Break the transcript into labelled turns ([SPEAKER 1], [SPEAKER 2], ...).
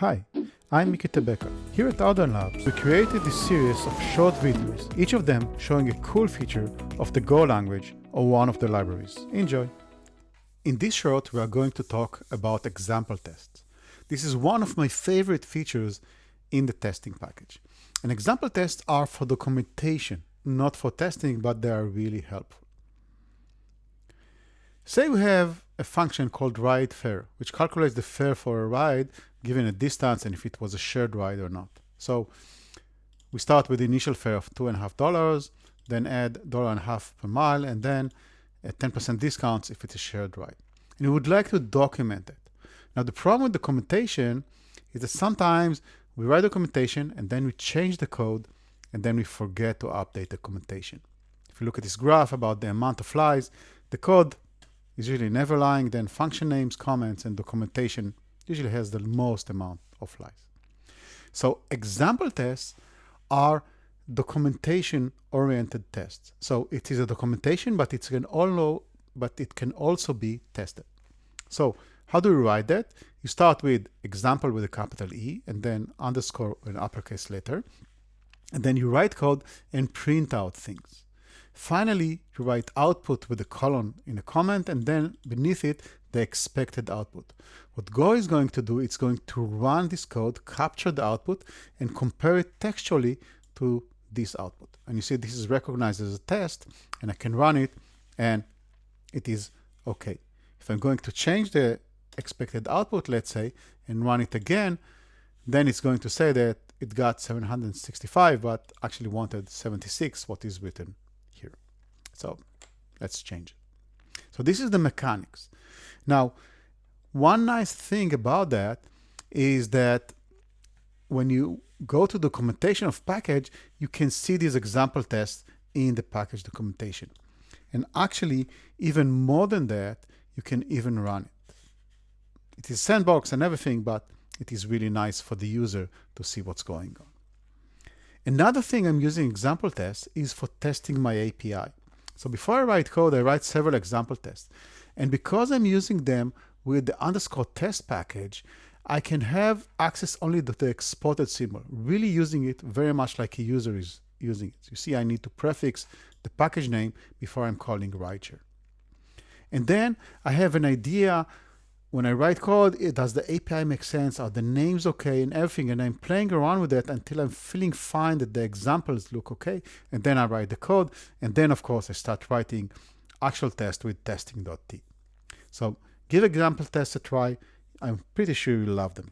[SPEAKER 1] Hi, I'm Miki Tebeka. Here at Outdoor Labs, we created this series of short videos, each of them showing a cool feature of the Go language or one of the libraries. Enjoy! In this short, we are going to talk about example tests. This is one of my favorite features in the testing package. And example tests are for documentation, not for testing, but they are really helpful. Say we have a function called ride fare, which calculates the fare for a ride given a distance and if it was a shared ride or not. So we start with the initial fare of $2.50, then add $1.50 per mile, and then a 10% discount if it's a shared ride. And we would like to document it. Now the problem with documentation is that sometimes we write documentation and then we change the code and then we forget to update the documentation. If you look at this graph about the amount of flies, the code is usually never lying, then function names, comments, and documentation usually has the most amount of flies. So example tests are documentation-oriented tests. So it is a documentation, but it can also be tested. So how do we write that? You start with example with a capital E and then underscore an uppercase letter. And then you write code and print out things. Finally, you write output with a colon in a comment and then beneath it, the expected output. What Go is going to do, it's going to run this code, capture the output, and compare it textually to this output. And you see this is recognized as a test, and I can run it, and it is okay. If I'm going to change the expected output, let's say, and run it again, then it's going to say that it got 765, but actually wanted 76, what is written here. So let's change it. So this is the mechanics. Now, one nice thing about that is that when you go to documentation of package, you can see these example tests in the package documentation. And actually, even more than that, you can even run it. It is sandbox and everything, but it is really nice for the user to see what's going on. Another thing I'm using example tests is for testing my API. So before I write code, I write several example tests. And because I'm using them with the underscore test package, I can have access only to the exported symbol, really using it very much like a user is using it. You see, I need to prefix the package name before I'm calling rideshare. And then I have an idea when I write code, does the API make sense? Are the names okay and everything? And I'm playing around with that until I'm feeling fine that the examples look okay. And then I write the code. And then, of course, I start writing actual test with testing.t. So give example tests a try. I'm pretty sure you'll love them.